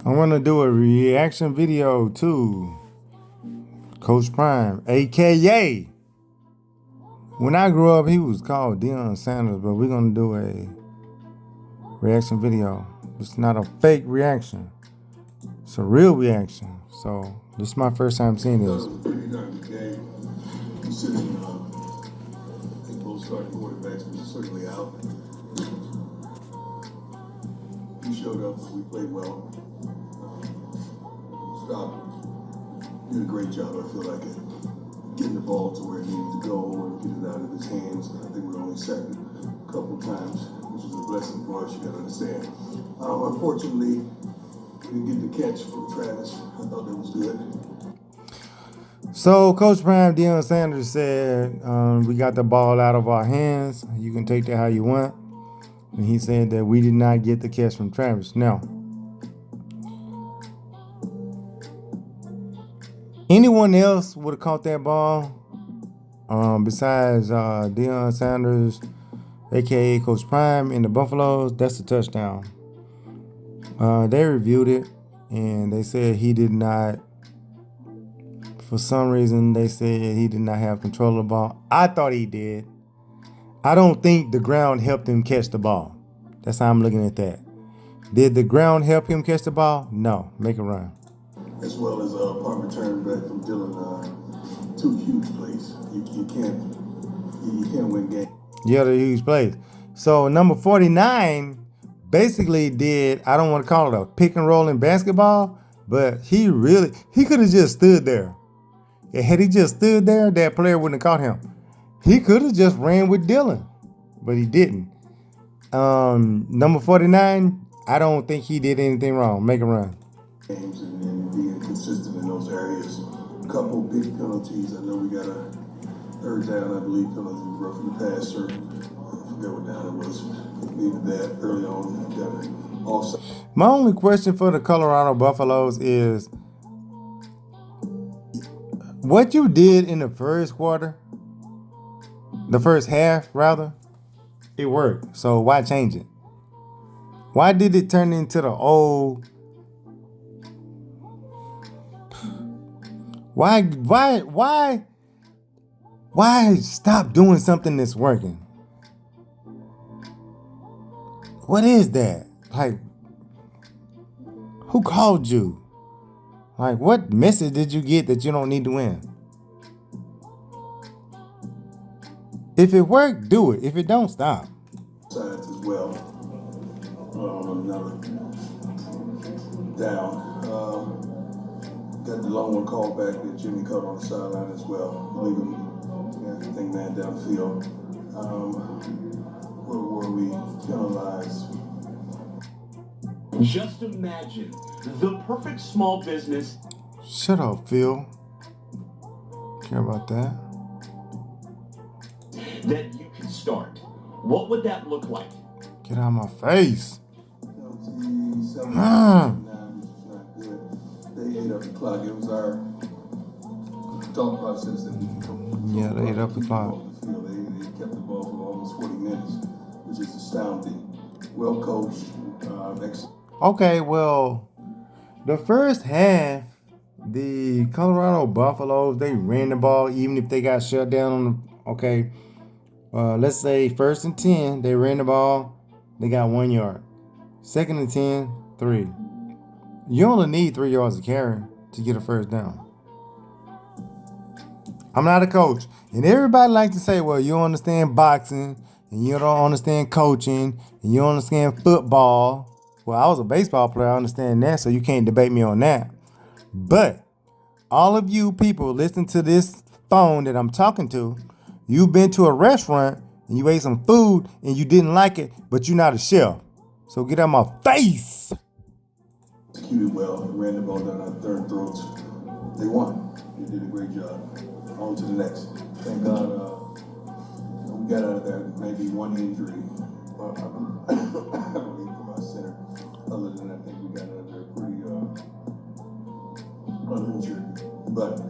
I want to do a reaction video to Coach Prime, aka when I grew up, he was called Deion Sanders, but we're gonna do a reaction video. It's not a fake reaction; it's a real reaction. So this is my first time seeing this. It was a pretty darn good game. Considering I think both starting quarterbacks were certainly out. We showed up. We played well. Stopped. Did a great job. I feel like getting the ball to where it needed to go and get it out of his hands. I think we were only sacked a couple of times, which is a blessing for us. You got to understand. Unfortunately, we didn't get the catch from Travis. I thought that was good. So Coach Prime, Deion Sanders said, we got the ball out of our hands. You can take that how you want. And he said that we did not get the catch from Travis. Now, anyone else would have caught that ball besides Deion Sanders, a.k.a. Coach Prime, in the Buffaloes. That's a touchdown. They reviewed it, and they said he did not, for some reason, they said he did not have control of the ball. I thought he did. I don't think the ground helped him catch the ball. That's how I'm looking at that. Did the ground help him catch the ball? No. Make a run. As well as a punt return back from Dillon. Two huge plays. You can't win games. Yeah, they're huge plays. So number 49 basically did, I don't want to call it a pick and roll in basketball, but he could have just stood there. Had he just stood there, that player wouldn't have caught him. He could have just ran with Dillon, but he didn't. Number 49, I don't think he did anything wrong. Make a run. Games and being consistent in those areas. A couple big penalties. I know we got a third down, I believe, penalty roughing the passer. I forget what down it was. Needed that early on. Got it offside. My only question for the Colorado Buffaloes is what you did in the first quarter, the first half rather, it worked. So why change it? Why did it turn into the old? Why stop doing something that's working? What is that? Like, who called you? Like, what message did you get that you don't need to win? If it worked, do it. If it don't, stop. Sides as well. Another down. Got the long one called back that Jimmy caught on the sideline as well. Leave him, I think, man downfield. Where were we? Penalized. Just imagine the perfect small business. Shut up, Phil. Care about that. That you can start. What would that look like? Get out of my face. They ate up the clock. It was our thought process that Yeah, they ate up the clock. They kept the ball for almost 40 minutes, which is astounding. Well coached. Okay, well, the first half, the Colorado Buffaloes, they ran the ball even if they got shut down on the, okay, let's say 1st and 10, they ran the ball, they got 1 yard. 2nd and 10, 3. You only need 3 yards of carry to get a first down. I'm not a coach. And everybody likes to say, well, you don't understand boxing, and you don't understand coaching, and you don't understand football. Well, I was a baseball player, I understand that, so you can't debate me on that. But all of you people listen to this phone that I'm talking to, you've been to a restaurant and you ate some food and you didn't like it, but you're not a chef. So get out of my face. Executed well, ran the ball down our third throats. They won. They did a great job. On to the next. Thank God we got out of there. Maybe one injury. I believe from our center. Other than that, I think we got out of there pretty uninjured. But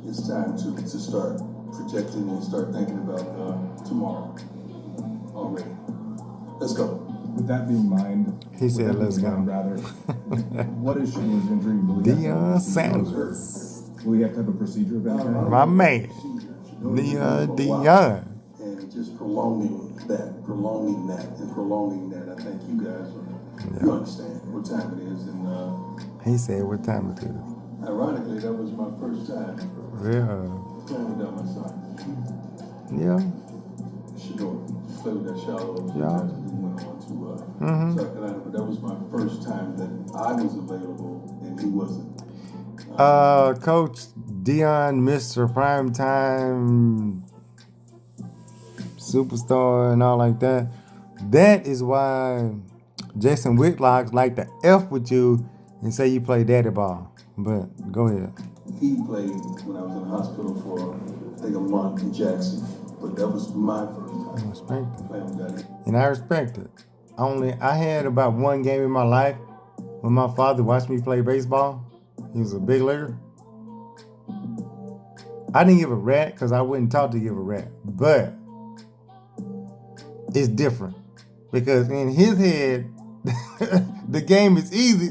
it's time to start projecting and start thinking about tomorrow already. Let's go. With that being in mind, He with said, that being "Let's in go." mind, rather, what is Shaquille's injury? Will he have to have a Deion procedure? Sanders, Will he have to have a procedure of any kind? my man, Deion. And just prolonging that, I think you guys, you understand what time it is. And He said, "What time it is?" ironically, that was my first time Yeah, playing without my son. yeah, Shador played with that shallow. Yeah. He went on to Mhm. South Carolina, but that was my first time that I was available and he wasn't. Coach Deion, Mr. Primetime Superstar and all like that. That is why Jason Whitlock like to F with you and say you play daddy ball. But go ahead. He played when I was in the hospital for I think a month in Jackson, but that was my first I time respect it. playing with daddy. And I respect it. I had about one game in my life when my father watched me play baseball. He was a big leaguer. I didn't give a rat because I wasn't taught to give a rat. But it's different. Because in his head, the game is easy.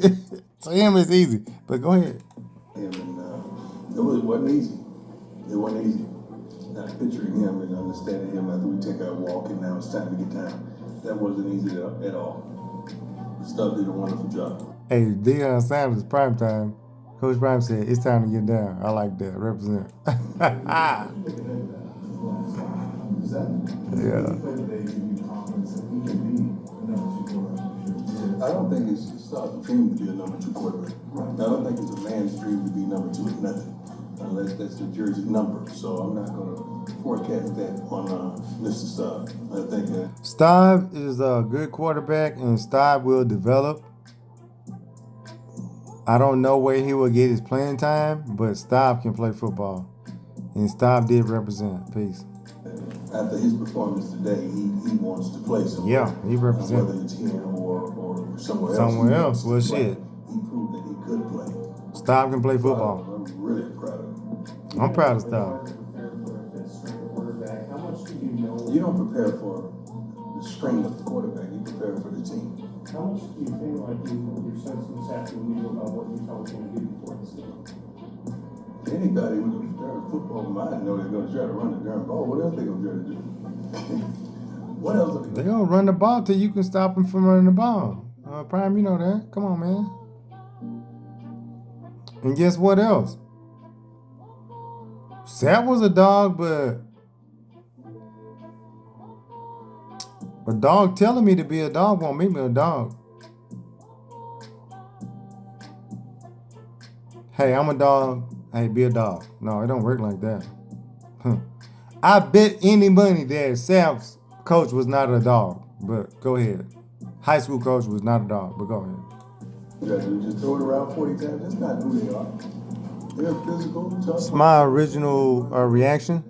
To him, it's easy. But go ahead. And it wasn't easy. It wasn't easy. Picturing him and understanding him after we take our walk and now it's time to get down. That wasn't easy at all. Stubb did a wonderful job. Hey, Deion Sanders, prime time. Coach Prime said, it's time to get down. I like that. Represent. Yeah. I don't think it's Stubb's dream to be a number 2 quarterback. I don't think it's a man's dream to be number 2 at nothing. Unless that's the jersey number. So I'm not going to forecast that on Mr. Stubb. I think that Staub is a good quarterback, and Staub will develop. I don't know where he will get his playing time, but Staub can play football. And Staub did represent. Peace. after his performance today, he wants to play somewhere. Yeah, he represent. Whether it's here or somewhere else. Somewhere else. Well, shit. He proved that he could play. Staub can play football. I'm really proud of him. I'm proud of Staub. You don't prepare for the strength of the quarterback. You prepare for the team. How much do you feel like you're sensing this afternoon about what Utah was going to do before this game? Anybody with a darn football mind know they're going to try to run the darn ball. What else they going to try to do? What else are they They're going to run the ball till you can stop them from running the ball. Prime, you know that. Come on, man. And guess what else? Sap was a dog, but a dog telling me to be a dog won't make me a dog. Hey, I'm a dog. Hey, be a dog. No, it don't work like that. I bet any money that Sap's coach was not a dog. But go ahead. High school coach was not a dog, but go ahead. You got to just throw it around 40 times. That's not who they are. They're physical, tough. It's my original reaction.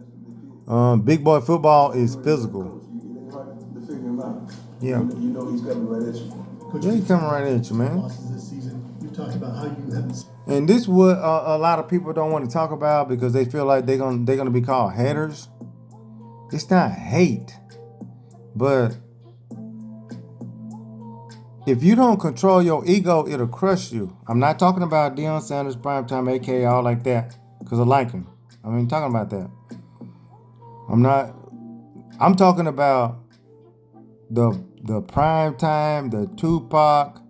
Big boy football is physical. It's hard to figure him out. Yeah. You know he's coming right at you. Coach, Yeah, he coming right at you, man. losses this season. You talked about how you haven't. And this what a lot of people don't want to talk about because they feel like they're gonna be called haters. It's not hate, but if you don't control your ego, it'll crush you. I'm not talking about Deion Sanders, primetime, aka all like that, because I like him. I mean, talking about that. I'm talking about the prime time, the Tupac.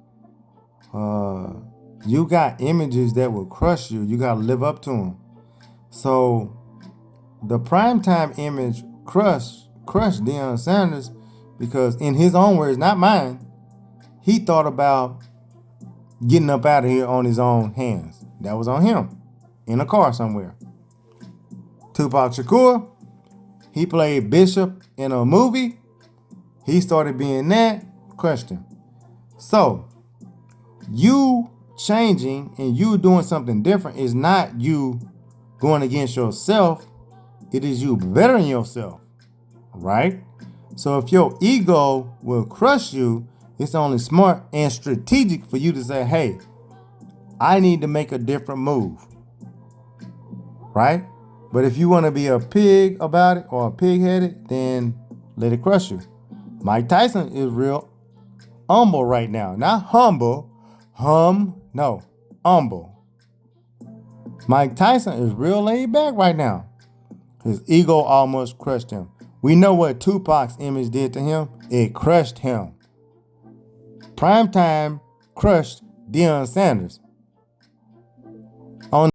You got images that will crush you. You got to live up to them. So the primetime image crushed Deion Sanders because in his own words, not mine, he thought about getting up out of here on his own hands. That was on him in a car somewhere. Tupac Shakur, he played Bishop in a movie. He started being that, crushed him. So you changing and you doing something different is not you going against yourself. It is you bettering yourself, right? So if your ego will crush you, it's only smart and strategic for you to say, hey, I need to make a different move, right? But if you want to be a pig about it or a pig-headed, then let it crush you. Mike Tyson is real. humble right now. Not humble. No. Humble. Mike Tyson is real laid back right now. His ego almost crushed him. We know what Tupac's image did to him. It crushed him. Primetime crushed Deion Sanders.